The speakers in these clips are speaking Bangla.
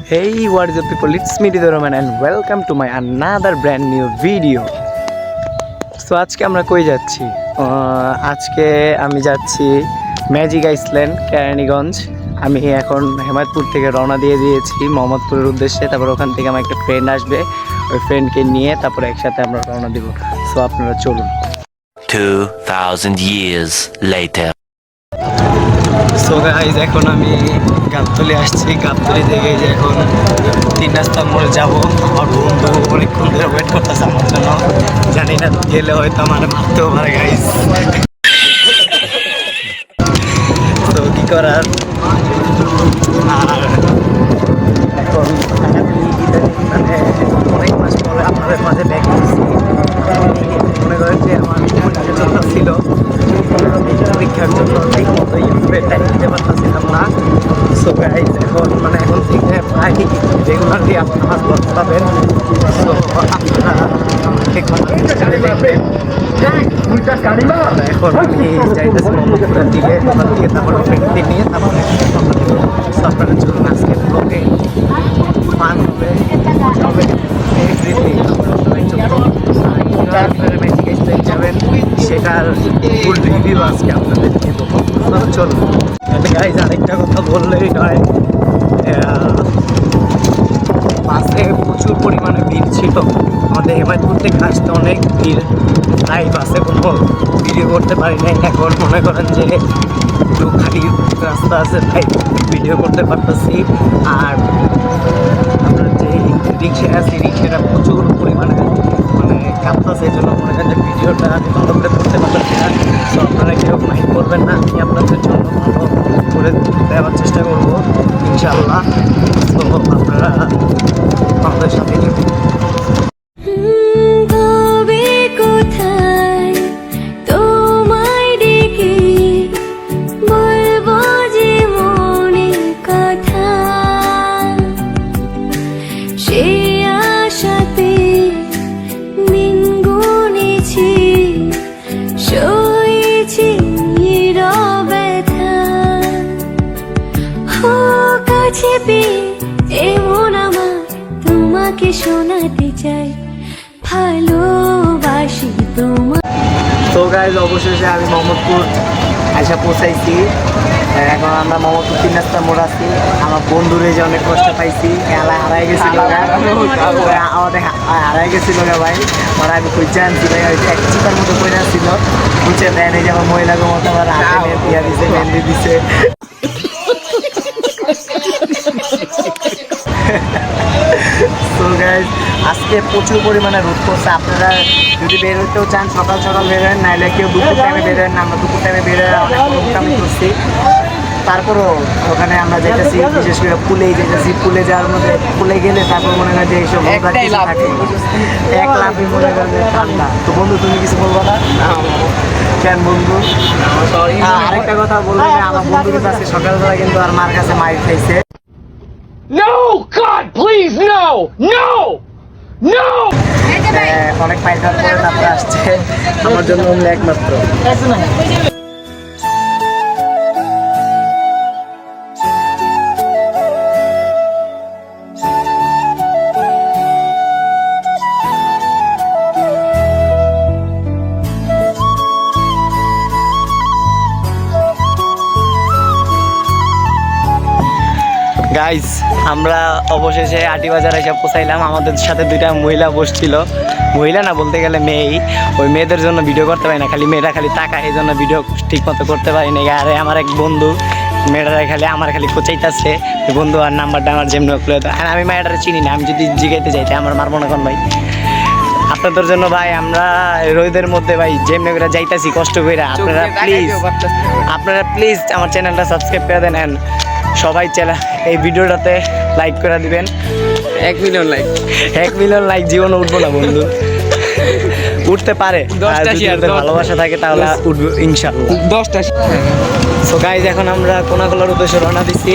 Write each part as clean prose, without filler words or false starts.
Hey, what is up people, it's me Ridho Roman and welcome to my another brand new video. So আজকে আমরা কই যাচ্ছি? আজকে আমি যাচ্ছি ম্যাজিক আইল্যান্ড কেরানীগঞ্জ। আমি এখন হেমায়তপুর থেকে রওনা দিয়ে দিয়েছি মোহাম্মদপুরের উদ্দেশ্যে। তারপর ওখান থেকে আমার একটা ফ্রেন্ড আসবে, ওই ফ্রেন্ডকে নিয়ে তারপর একসাথে আমরা রওনা দিব। সো আপনারা চলুন। 2000 years later. সো গাইজ এখন আমি গাবতলী আসছি। গাবতলী থেকে যে এখন 3 রাস্তা মোড়ে যাবো। আমার বন্ধু অনেকক্ষণ ধরে ওয়েট করতেছে আমার জন্য, জানি না গেলে হয়তো আমার মারতেও পারে গাইজ। তো কী করার, আর এখন মানে অনেক মাস পরে আপনাদের মাঝে ব্যাক করছি। মনে করেন যে আমার পরীক্ষা ছিল, পরীক্ষার জন্য ঠিক মতো ইউটিউবে টাইম দিতে পারতেছিলাম না। সো গাইজ এখন এখন থেকে প্রায় রেগুলারলি নামাজ পড়তে পারবেন। সো আপনারা দেখবেন। এখন আমি যাইতেছি মোহাম্মদপুরের দিকে, ওখান থেকে তারপর ফ্রেন্ডকে নিয়ে তারপরে আপনারা চলুন। আজকে ব্লগে ফান হবে, যাবেন সেটার ফুল রিভিউ আজকে আপনাদের দেবো। চলুন গাইজ, আরেকটা কথা বললেই নয়, বাসে প্রচুর পরিমাণে ভিড় ছিল। আমাদের হেমায়তপুর থেকে আসতে অনেক ভিড়, তাই বাসে কোনো ভিডিও করতে পারি নাই। এখন মনে করেন যে একটু খালি রাস্তা আছে, তাই ভিডিও করতে পারতেছি। আর আপনার যে রিক্সায় আছি, রিক্সাটা প্রচুর পরিমাণে কাঁপতেছে, এই জন্য মনে করেন যে ভিডিওটা আমি ভালো করে করতে পারতেছি না। সো আপনারা কেউ মাইন্ড করবেন না, আমি আপনাদের জন্য ভালো করে দেওয়ার চেষ্টা করবো ইনশাআল্লাহ। তো আপনারা আমাদের সাথে নেবেন। তোমাকে শোনাতে চাই ভালোবাসি তোমার। তো গাইজ অবশেষে আমি মোহাম্মদপুর আইসা পৌঁছাইছি। এখন আমরা মোহাম্মদপুর 3 রাস্তা মোড় আছি। আমার বন্ধুরে যে অনেক কষ্ট পাইছি, খেলা হারাই গেছিল, আমাদের হারাই গেছিল গা ভাই। ওরা আমি খুঁজে আনছি ভাই, হয়তো এক চিপার মতো করে আসছিল, খুঁজে দেয় এই যে আমার মহিলাকে মতো আমার হাতে দিয়া দিছে, মেহেন্দি দিছে। সো গাইজ আজকে প্রচুর পরিমাণে রোদ পড়ছে। আপনারা যদি বের হইতেও চান সকাল সকাল বেরোয়েন, নাইলে কেউ দুপুর টাইমে বেরোয়েন না। আমরা দুপুর টাইমে বেরোয় অনেক মোটামুটি করছি। তারপরও ওখানে আমরা যেতেছি, বিশেষ করে পুলেই যেতেছি। পুলে যাওয়ার মধ্যে পুলে গেলে তারপর মনে হয় যে এইসব থাকে, এক লাভই মনে করেন যে ঠান্ডা। তো বন্ধু তুমি কিছু বলবো না? কেন বন্ধু? আরেকটা কথা বলবো যে আমার বন্ধু কিন্তু আজকে সকালবেলা কিন্তু আর মার কাছে মাইর খাইছে। No! God, please, no! No! No! অনেক পাই খাওয়ার পরে তারপরে আসছে আমার জন্য একমাত্র। গাইজ আমরা অবশেষে আটি বাজার এসে পৌঁছাইলাম। আমাদের সাথে 2টা মহিলা বসছিল, মহিলা না বলতে গেলে মেয়েই। ওই মেয়েদের জন্য ভিডিও করতে পারি না, খালি মেয়েরা খালি তাকায়, এই জন্য ভিডিও ঠিক মতো করতে পারি না। আরে আমার এক বন্ধু মেয়েরা আমার খালি খোঁচাইতেছে, বন্ধু আর নাম্বারটা আমার যেমনি খুলে। আর আমি মেয়েটারে চিনি না, আমি যদি জিগাইতে চাইতে আমার মারবো না কোন ভাই। আপনাদের জন্য ভাই আমরা রোদের মধ্যে ভাই যেমনি করে যাইতেছি কষ্ট করে। আপনারা প্লিজ আমার চ্যানেলটা সাবস্ক্রাইব করে দেন, অ্যান্ড সবাই এই ভিডিওটাতে লাইক করে দিবেন। 1 মিলিয়ন লাইক। 1 মিলিয়ন লাইক জীবনে উঠবো না বন্ধু, উঠতে পারে। 10টা শেয়ার, ভালোবাসা থাকে তাহলে উঠবো ইনশাআল্লাহ। 10টা। সো গাইজ এখন আমরা কোনাকুলার উদ্দেশ্যে রওনা দিচ্ছি।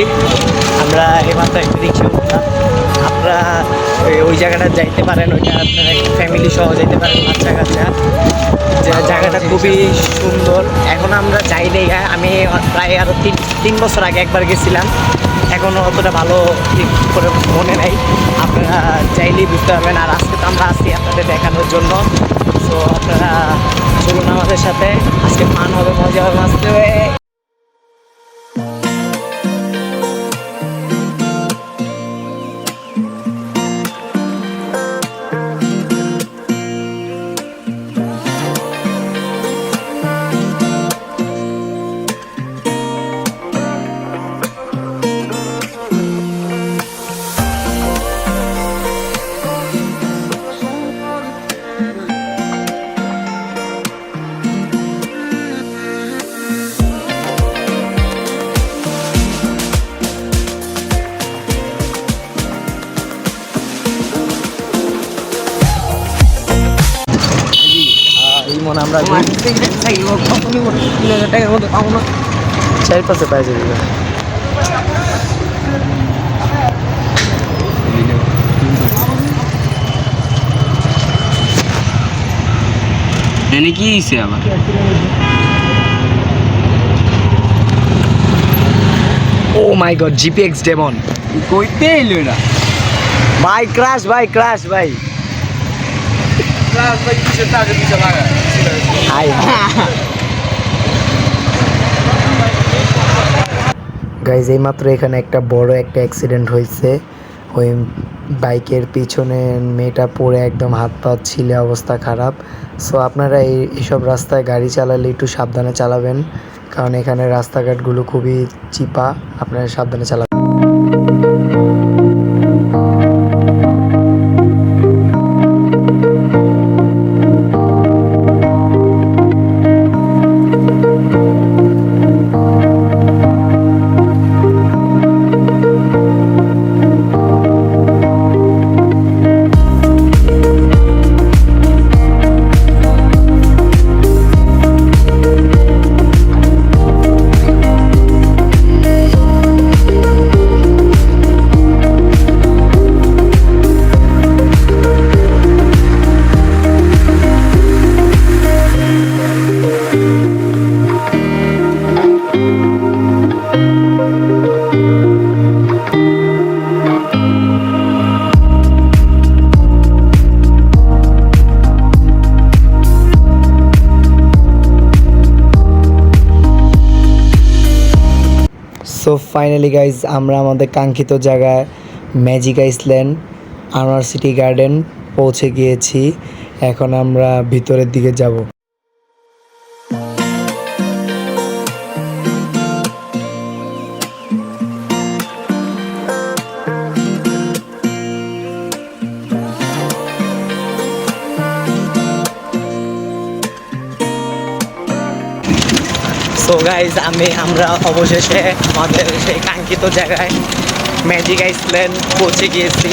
আমরা এবার একটা রিক্সা উঠলাম। আপনারা ওই জায়গাটা যাইতে পারেন, ওইটা আপনারা ফ্যামিলি সহ যেতে পারেন, বাচ্চা কাচ্চা। জায়গাটা খুবই সুন্দর। এখন আমরা চাইলেই, আমি প্রায় আরও তিন বছর আগে একবার গেছিলাম, এখনও অতটা ভালো ঠিক করে মনে নেই। আপনারা চাইলেই বুঝতে পারবেন। আর আজকে তো আমরা আসছি আপনাদের দেখানোর জন্য। সো আপনারা চলুন আমাদের সাথে, আজকে ফান হবে, মজা হবে, আসতে হবে। এই মনে আমরা চারপাশে পাই যাবে। এনে কি হইছে আবার? ও মাই গড, জিপিএক্স ডেমন কইতে এলো না। ভাই, ক্রাশ ভাই, ক্রাশ ভাই। হাই গাইজ, এইমাত্র এখানে একটা বড় একটা অ্যাক্সিডেন্ট হয়েছে। ওই বাইকের পিছনে মেয়েটা পড়ে একদম হাত পা ছিলে, অবস্থা খারাপ। সো আপনারা এইসব রাস্তায় গাড়ি চালালে একটু সাবধানে চালাবেন, কারণ এখানে রাস্তাঘাটগুলো খুবই চিপা, আপনারা সাবধানে চালাবেন। সো ফাইনালি গাইজ, আমরা আমাদের কাঙ্ক্ষিত জায়গায় magic Iceland Anwar city garden পৌঁছে গিয়েছি। এখন আমরা ভিতরের দিকে যাব। সো গাইজ, আমরা অবশেষে আমাদের সেই কাঙ্ক্ষিত জায়গায় ম্যাজিক আইসল্যান্ড পৌঁছে গিয়েছি।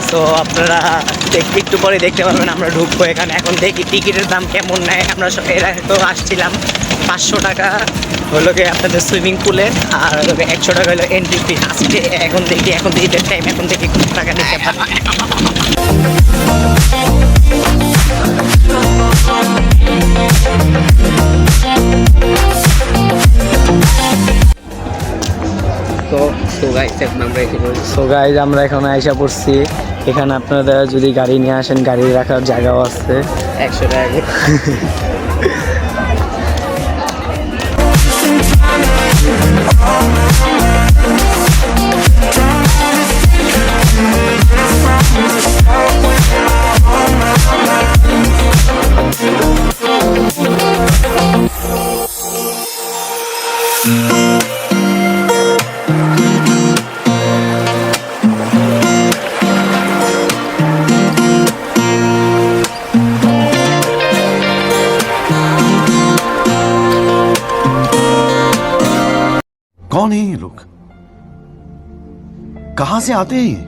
সো আপনারা একটু পরে দেখতে পারবেন আমরা ঢুকবো এখানে। এখন দেখি টিকিটের দাম কেমন নেয়। আমরা এর আগে তো আসছিলাম, 500 টাকা হলো গিয়ে আপনাদের সুইমিং পুলের, আর 100 টাকা হলো এন্ট্রি ফি। আজকে এখন দেখি ঈদের টাইম, এখন দেখি কত টাকা নিতে পারে। সো গাইজ, আমরা এখন আইসা পড়ছি। এখানে আপনারা যদি গাড়ি নিয়ে আসেন, গাড়ি রাখার জায়গাও আছে। 100 টাকা। कौन है ये लोग? कहां से आते हैं ये?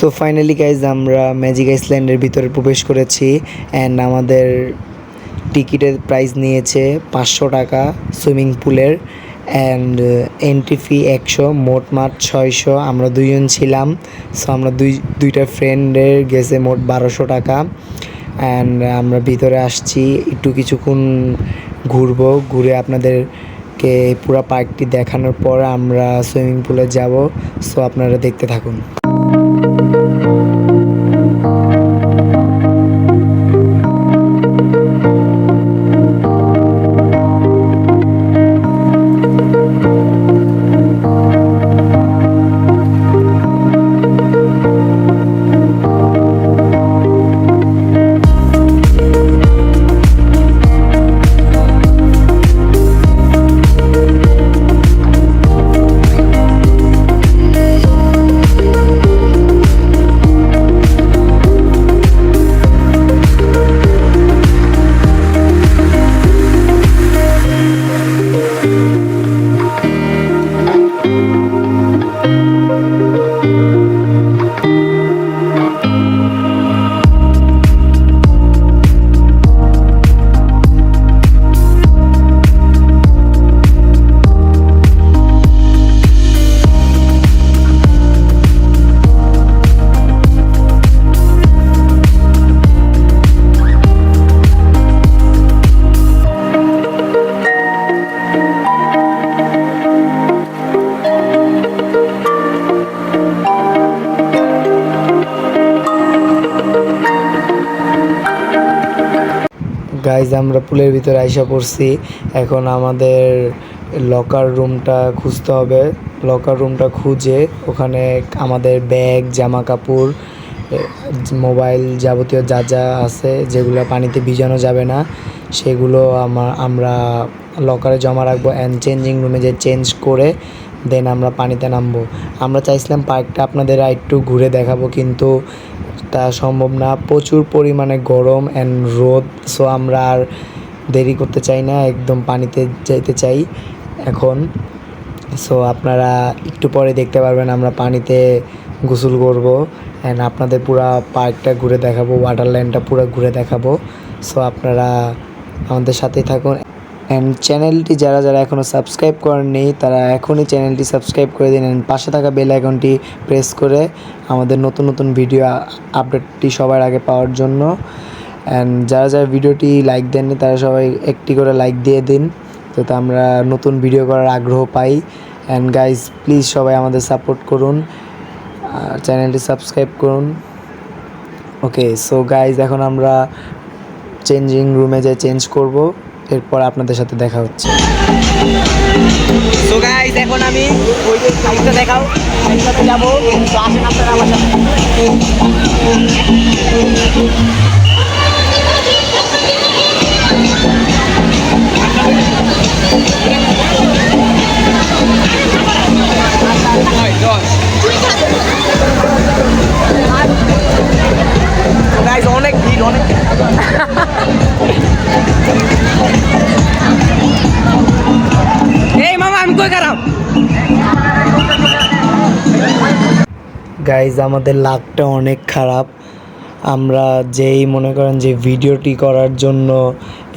সো ফাইনালি গাইজ আমরা ম্যাজিক আইসল্যান্ডের ভিতরে প্রবেশ করেছি অ্যান্ড আমাদের টিকিটের প্রাইস নিয়েছে 500 টাকা সুইমিং পুলের অ্যান্ড এন্ট্রি ফি 100, মোট মাঠ 600। আমরা দুইজন ছিলাম, সো আমরা দুইটা ফ্রেন্ডের গেছে মোট 1200 টাকা। অ্যান্ড আমরা ভিতরে আসছি, একটু কিছুক্ষণ ঘুরবো, ঘুরে আপনাদেরকে পুরো পার্কটি দেখানোর পর আমরা সুইমিং পুলে যাব। সো আপনারা দেখতে থাকুন। গাইজ আমরা পুলের ভিতরে আইসা পড়ছি, এখন আমাদের লকার রুমটা খুঁজতে হবে। লকার রুমটা খুঁজে ওখানে আমাদের ব্যাগ, জামা কাপড়, মোবাইল, যাবতীয় যা যা আছে যেগুলো পানিতে ভিজানো যাবে না সেগুলো আমরা লকারে জমা রাখবো অ্যান্ড চেঞ্জিং রুমে যে চেঞ্জ করে দেন আমরা পানিতে নামবো। আমরা চাইছিলাম পার্কটা আপনাদের একটু ঘুরে দেখাবো, কিন্তু তা সম্ভব না, প্রচুর পরিমাণে গরম অ্যান্ড রোদ। সো আমরা আর দেরি করতে চাই না, একদম পানিতে যেতে চাই এখন। সো আপনারা একটু পরে দেখতে পারবেন আমরা পানিতে গোসল করব অ্যান্ড আপনাদের পুরো পার্কটা ঘুরে দেখাবো, ওয়াটারল্যান্ডটা পুরো ঘুরে দেখাবো। সো আপনারা আমাদের সাথেই থাকুন অ্যান্ড চ্যানেলটি যারা যারা এখনও সাবস্ক্রাইব করেননি তারা এখনই চ্যানেলটি সাবস্ক্রাইব করে দিন অ্যান্ড পাশে থাকা বেল আইকনটি প্রেস করে আমাদের নতুন নতুন ভিডিও আপডেটটি সবার আগে পাওয়ার জন্য। অ্যান্ড যারা যারা ভিডিওটি লাইক দেননি তারা সবাই একটি করে লাইক দিয়ে দিন, যাতে আমরা নতুন ভিডিও করার আগ্রহ পাই। অ্যান্ড গাইজ প্লিজ সবাই আমাদের সাপোর্ট করুন, চ্যানেলটি সাবস্ক্রাইব করুন। ওকে, সো গাইজ এখন আমরা চেঞ্জিং রুমে যাই, চেঞ্জ করব, এরপর আপনাদের সাথে দেখা হচ্ছে। সো গাইস এখন আমি ওই যে সাইডটা দেখাও, সাইডটাতে যাব, তো আসেন আপনারা আমার সাথে। গাইস অনেক ভিড়, অনেক এই মামা আমি কই খারাপ। গাইজ আমাদের লাকটা অনেক খারাপ, আমরা যেই মনে করেন যে ভিডিওটি করার জন্য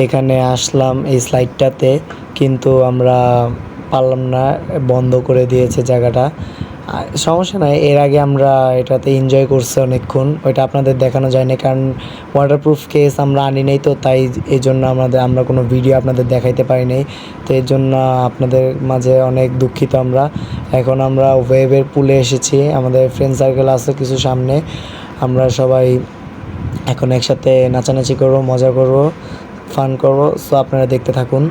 এখানে আসলাম এই স্লাইডটাতে, কিন্তু আমরা পারলাম না, বন্ধ করে দিয়েছে জায়গাটা। সমস্যা নাই, এর আগে আমরা এটাতে এনজয় করছি অনেকক্ষণ, ওইটা আপনাদের দেখানো যায় না কারণ ওয়াটারপ্রুফ কেস আমরা আনি নাই, তো তাই এই জন্য আমরা কোনো ভিডিও আপনাদের দেখাইতে পারি নাই। তো এর জন্য আপনাদের মাঝে অনেক দুঃখিত আমরা। এখন আমরা ওয়েভের পুলে এসেছি, আমাদের ফ্রেন্ড সার্কেল আছে কিছু সামনে, আমরা সবাই এখন একসাথে নাচানাচি করবো, মজা করবো, ফান করবো। সো আপনারা দেখতে থাকুন।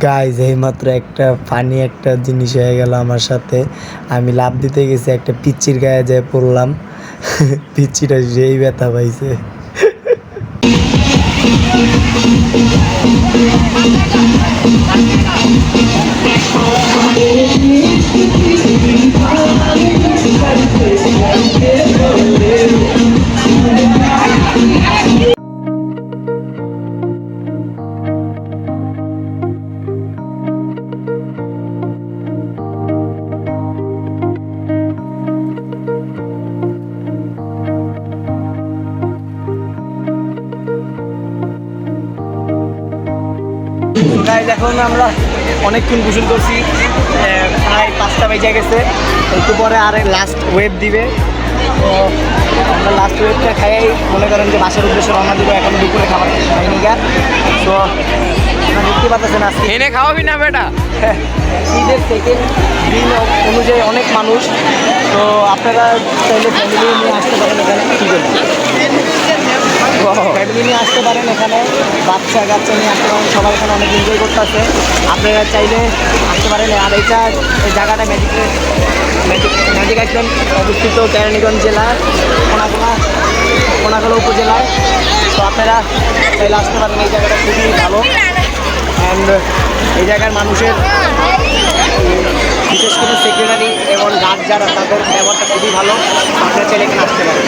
গাইজ এইমাত্র একটা ফানি একটা জিনিস হয়ে গেল আমার সাথে। আমি লাফ দিতে গেছি, একটা পিচ্চির গায়ে যেয়ে পড়লাম। পিচ্চিটা যেই ব্যথা পাইছে। গাইজ এখন আমরা অনেকক্ষণ গোসল করছি, প্রায় 5টা বেজে গেছে। একটু পরে আর লাস্ট ওয়েব দিবে, তো আমরা লাস্ট ওয়েবটা খাইয়াই মনে করেন যে বাসার উদ্দেশ্যে রওনা দিব। এখন দুপুরে খাবার খাইনি গা, তো আপনারা দেখতে পাচ্ছেন আজকে এনে খাওয়াবি না বেটা? ঈদের সেকেন্ড দিন অনুযায়ী অনেক মানুষ, তো আপনারা চাইলে ফ্যামিলি নিয়ে আসতে পারেন এখানে। কী করবেন, ফ্যামিলি নিয়ে আসতে পারেন এখানে, বাচ্চা কাচ্চা নিয়ে আসতে পারেন, সবাই এখানে অনেক এনজয় করতেছে। আপনারা চাইলে আসতে পারেন। আর এই জায়গাটা ম্যাজিক আইল্যান্ড অবস্থিত কেরানীগঞ্জ জেলার কোনাগোলা উপজেলায়। তো আপনারা চাইলে আসতে পারেন, এই জায়গাটা খুবই ভালো। অ্যান্ড এই জায়গার মানুষের বিশেষ করে সেক্রেটারি এবং গার্ড যারা, তাদের ব্যবহারটা খুবই ভালো। আপনারা চাইলে এখানে আসতে পারেন।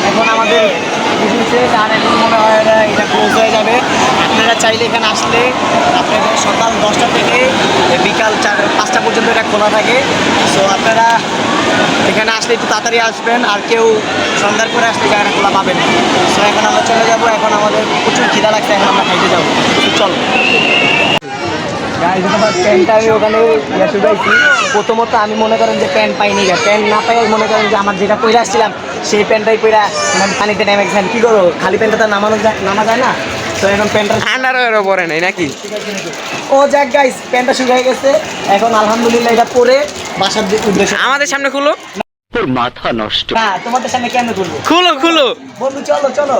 এখন আমাদের আর এখন মনে হয় এটা ক্লোজ হয়ে যাবে। আপনারা চাইলে এখানে আসলে আপনাদের সকাল 10টা থেকে বিকাল 5টা পর্যন্ত এটা খোলা থাকে। সো আপনারা এখানে আসলে একটু তাড়াতাড়ি আসবেন, আর কেউ সন্ধ্যার করে আসলে জায়গাটা খোলা পাবেন। সো এখন আমরা চলে যাব, এখন আমাদের প্রচুর খিদা লাগছে, এখন আমরা খাইতে যাবো। চলো প্যান্টটা আমি ওখানে শুকাইছি। প্রথমত আমি মনে করেন যে প্যান্ট পাইনি, প্যান্ট না পাই মনে করেন যে আমার যেটা পরে আসছিলাম সেই প্যান্টটাই পরে আমি পানিতে নেমে গেছিলাম। কী করবো, খালি প্যান্টটা তো নামা যায় না। তো এখন প্যান্টটা আন্ডারওয়্যারও পরে নাই নাকি? ও যাক গাইস, প্যান্টটা শুকিয়ে গেছে। এখন আলহামদুলিল্লাহ এটা পরে বাসার উদ্দেশ্যে। আমাদের সামনে খুলো। তোর মাথা নষ্ট। না, তোমাদের সামনে কেমনে করবো? খুলো খুলো বন্ধু চলো চলো।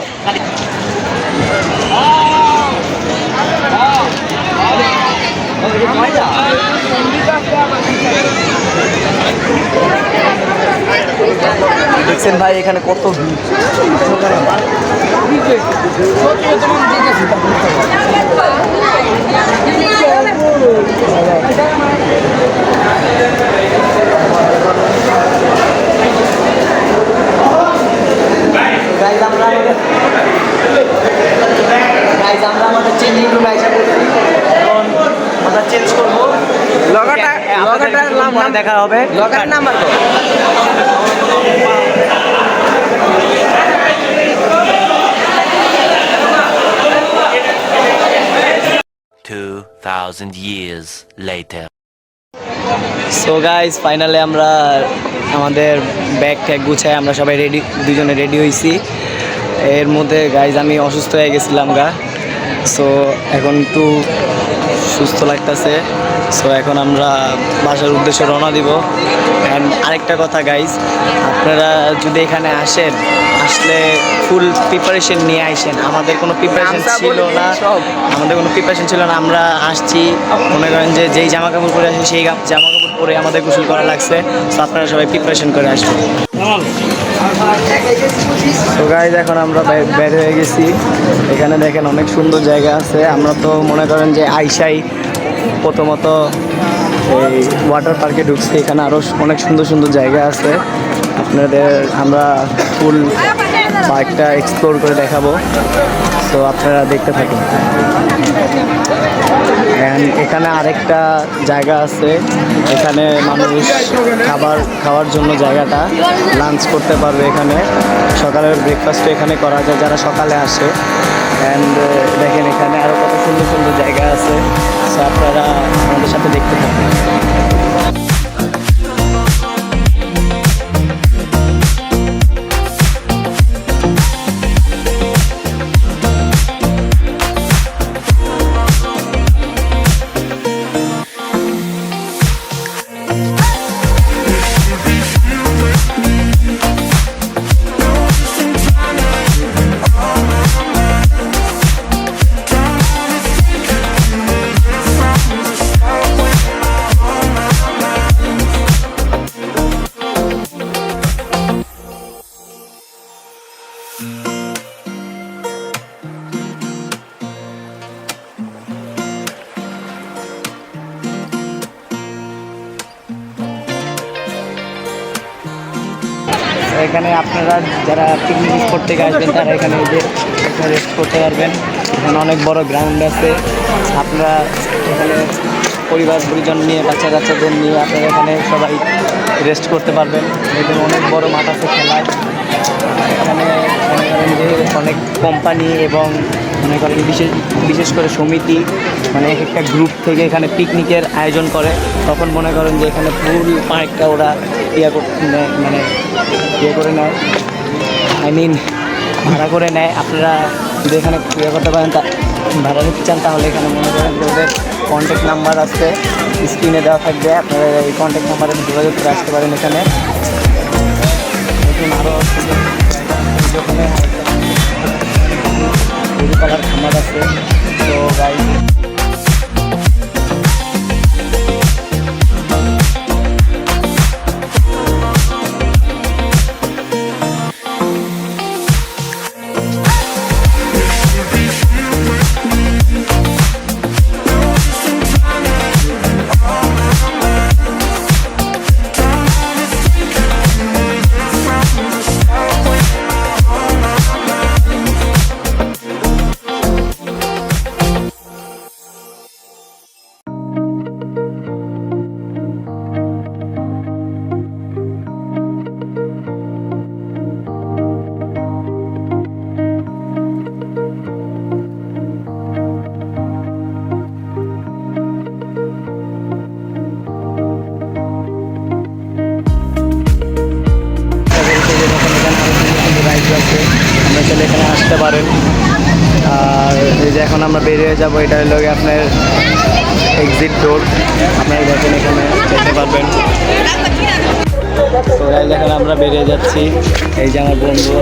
দেখছেন ভাই এখানে কত ভিড়। আমরা আমাদের চেঞ্জিং রুমে এসে পড়ছি, এখন আমরা চেঞ্জ করবো। লগারটার দেখা হবে। লগার নাম্বার তো 2000 years later. So guys finally আমরা আমাদের ব্যাগ ট্যাগ গুছায় আমরা সবাই দুজনে রেডি হয়েছি। এর মধ্যে গাইজ আমি অসুস্থ হয়ে গেছিলাম সো এখন একটু সুস্থ লাগতেছে। সো এখন আমরা বাসার উদ্দেশ্যে রওনা দিব। অ্যান্ড আরেকটা কথা গাইজ, আপনারা যদি এখানে আসলে ফুল প্রিপারেশন নিয়ে আসেন। আমাদের কোনো প্রিপারেশন ছিল না, আমরা আসছি মনে করেন যে যেই জামা কাপড় পরে আসি সেই জামা কাপড় পরে আমাদের গোসল করা লাগছে। সো আপনারা সবাই প্রিপারেশন করে আসবেন। তো গাইজ এখন আমরা বের হয়ে গেছি। এখানে দেখেন অনেক সুন্দর জায়গা আছে। আমরা তো মনে করেন যে আইসাই প্রথমত এই ওয়াটার পার্কে ঢুকছি। এখানে আরও অনেক সুন্দর সুন্দর জায়গা আছে। আপনাদের আমরা ফুল পার্কটা এক্সপ্লোর করে দেখাবো, তো আপনারা দেখতে থাকুন। অ্যান্ড এখানে আরেকটা জায়গা আছে, এখানে মানুষ খাওয়ার জন্য জায়গাটা, লাঞ্চ করতে পারবে এখানে, সকালের ব্রেকফাস্ট এখানে করা যায় যারা সকালে আসে। অ্যান্ড দেখেন এখানে আরও কত সুন্দর সুন্দর জায়গা আছে, সো আপনারা আমাদের সাথে দেখতে থাকুন। এখানে আপনারা যারা পিকনিক স্পট থেকে আসবেন তারা এখানে রেস্ট করতে পারবেন। এখানে অনেক বড় গ্রাউন্ড আছে, আপনারা এখানে পরিবার পরিজন নিয়ে বাচ্চা কাচ্চাদের নিয়ে আপনারা এখানে সবাই রেস্ট করতে পারবেন। এখানে অনেক বড় মাঠ আছে খেলার। এখানে মনে করেন যে অনেক কোম্পানি এবং মনে করেন বিশেষ করে সমিতি, মানে এক একটা গ্রুপ থেকে এখানে পিকনিকের আয়োজন করে, তখন মনে করেন যে এখানে ফুল পার্কটা ওরা মানে করে নেয়, ভাড়া করে নেয়। আপনারা যদি এখানে করতে পারেন, ভাড়া নিতে চান, তাহলে এখানে মনে করেন যে ওদের কন্ট্যাক্ট নাম্বার আছে, স্ক্রিনে দেওয়া থাকবে, আপনারা এই কন্ট্যাক্ট নাম্বারে যোগাযোগ করে আসতে পারেন। এখানে নতুন আরও ওখানে গরু পালার খামার আছে, তো গাই আছে, আমরা চলে এখানে আসতে পারেন। আর এই যে এখন আমরা বেরিয়ে যাবো, এটা হলো আপনার এক্সিট ডোর, আপনারা দেখেন এখানে যেতে পারবেন। তো গাইজ এখন আমরা বেরিয়ে যাচ্ছি, এই যে আমার বন্ধু,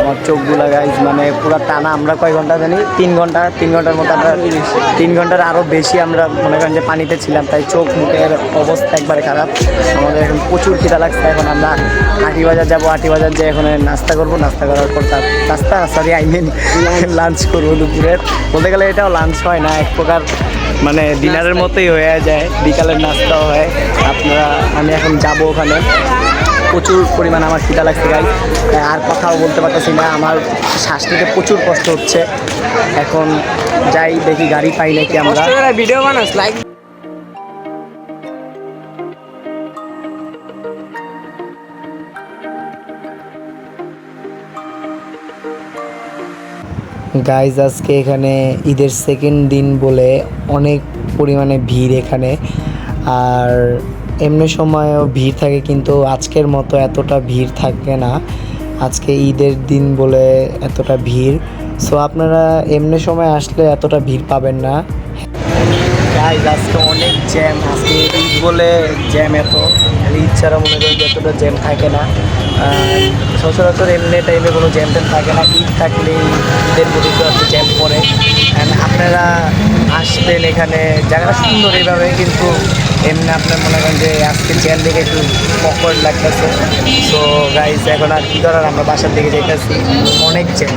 আমার চোখগুলা গাইজ মানে পুরো টানা। আমরা কয় ঘন্টা জানি, 3 ঘন্টার মতো, আমরা 3 ঘন্টার আরও বেশি আমরা মনে করেন যে পানিতে ছিলাম, তাই চোখ মুখের অবস্থা একবারে খারাপ। আমাদের এখন প্রচুর খিদা লাগছে। এখন আমরা আটি বাজার যাবো, আটি বাজার যেয়ে এখন নাস্তা করবো, নাস্তা করার পর লাঞ্চ করবো দুপুরের। বলতে গেলে এটাও লাঞ্চ হয় না, এক প্রকার মানে ডিনারের মতোই হয়ে যায়, বিকালের নাস্তাও হয়। আমি এখন যাব ওখানে, প্রচুর পরিমাণে আমার খিদা লাগছে গাই, আর কথাও বলতে পারতেছি না, আমার শ্বাস নিতে প্রচুর কষ্ট হচ্ছে। এখন যাই দেখি গাড়ি পাই নাকি আমরা। ভিডিও বানাস লাইক গাইজ আজকে এখানে ঈদের সেকেন্ড দিন বলে অনেক পরিমাণে ভিড় এখানে, আর এমনি সময়ও ভিড় থাকে, কিন্তু আজকের মতো এতটা ভিড় থাকে না। আজকে ঈদের দিন বলে এতটা ভিড়, সো আপনারা এমনি সময় আসলে এতটা ভিড় পাবেন না। গাইজ আজকে অনেক জ্যাম, আজকে ঈদ বলে জ্যাম এত, ঈদ ছাড়া মনে করি এতটা জ্যাম থাকে না। সচরাচর এমনি টাইমে কোনো জ্যাম ট্যাম থাকে না, ঈদ থাকলেই ঈদের প্রতি তো একটা জ্যাম পড়ে। আপনারা আসবেন, এখানে জায়গাটা সুন্দর এইভাবে, কিন্তু এমনি আপনার মনে করেন যে আজকে জ্যাম দেখে একটু অকওয়ার্ড লাগতেছে। সো গাইজ এখন আর কী করার, আমরা বাসার দিকে যেতেছি, অনেক জ্যাম।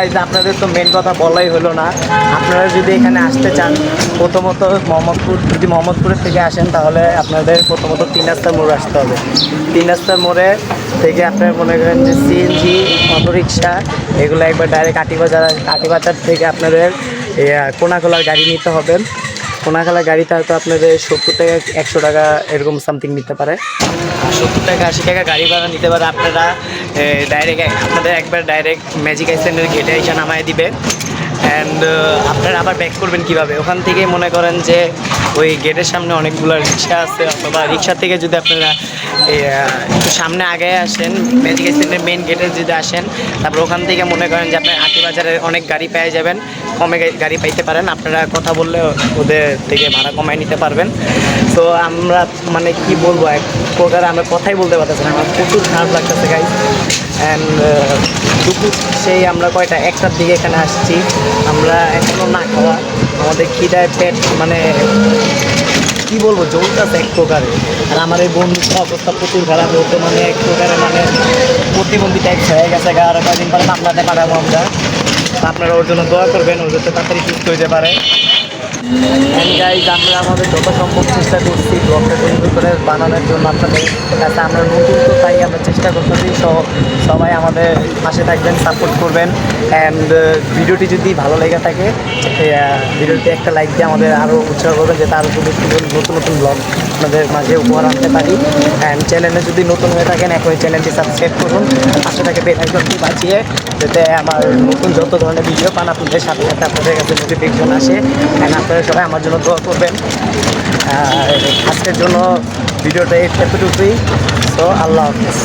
গাইজ আপনাদের তো মেন কথা বলাই হলো না, আপনারা যদি এখানে আসতে চান প্রথমত যদি মোহাম্মদপুরের থেকে আসেন তাহলে আপনাদের প্রথমত 3 রাস্তার মোড়ে আসতে হবে। 3 রাস্তার মোড়ে থেকে আপনারা মনে করেন যে সিএনজি অটোরিকশা এগুলো একবার ডাইরেক্ট কাটিবাজার থেকে আপনাদের কোনাখোলার গাড়ি নিতে হবে। কোনাখোলার গাড়িতে হয়তো আপনাদের 70 টাকা 100 টাকা এরকম সামথিং নিতে পারে, 70 টাকা 80 টাকা গাড়ি ভাড়া নিতে পারে। আপনারা ডাইরেক্ট ম্যাজিক আইল্যান্ডের গেটে এসে নামায় দিবে। অ্যান্ড আপনারা আবার ব্যাক করবেন কীভাবে, ওখান থেকে মনে করেন যে ওই গেটের সামনে অনেকগুলো রিক্সা আছে, অথবা রিক্সা থেকে যদি আপনারা একটু সামনে আগে আসেন ম্যাজিক আইল্যান্ডের মেন গেটে যদি আসেন, তারপর ওখান থেকে মনে করেন যে আপনার আটিবাজারের অনেক গাড়ি পেয়ে যাবেন, কমে গাড়ি পাইতে পারেন। আপনারা কথা বললে ওদের থেকে ভাড়া কমায় নিতে পারবেন। তো আমরা মানে কি বলবো, এক প্রকার আমরা কথাই বলতে পারতেছি না, আমার প্রচুর খারাপ লাগতেছে গাইজ। অ্যান্ড দুপুর সেই আমরা 1টার দিকে এখানে আসছি, আমরা এখনও না খাওয়া, আমাদের খিদায় পেট মানে কী বলবো জ্বলতেছে এক প্রকারে। আর আমার এই বন্ধুর অবস্থা প্রচুর খারাপ, হতো মানে এক প্রকারে মানে প্রতিবন্ধী টাইপ হয়ে গেছে। আর কদিন পরে মামলাতে পাঠাবো আমরা, আপনারা ওর জন্য দোয়া করবেন, ওর যাতে তাড়াতাড়ি সুস্থ হইতে পারে। অ্যান্ড গাইজ আমরা আমাদের যত সম্ভব চেষ্টা করছি ব্লগটা সুন্দর করে বানানোর জন্য আপনাদের কাছে। আমরা নতুন তো তাই আমরা চেষ্টা করতেছি, সবাই আমাদের পাশে থাকবেন, সাপোর্ট করবেন। অ্যান্ড ভিডিওটি যদি ভালো লেগে থাকে ভিডিওটি একটা লাইক দিয়ে আমাদের আরও উৎসাহ করবেন, যাতে আরও নতুন নতুন ব্লগ আপনাদের মাঝে উপহার আনতে পারি। অ্যান্ড চ্যানেলে যদি নতুন হয়ে থাকেন এখন চ্যানেলটি সাবস্ক্রাইব করুন, পাশে থাকে বেল আইকনটি বাঁচিয়ে, যাতে আমার নতুন যত ধরনের ভিডিও পান আপনাদের সাথে সাথে আপনাদের কাছে নোটিফিকেশন আসে। অ্যান্ড আপনারা সবাই আমার জন্য দোয়া করবেন। আজকের জন্য ভিডিওটা এতটুকুই। তো আল্লাহ হাফেজ।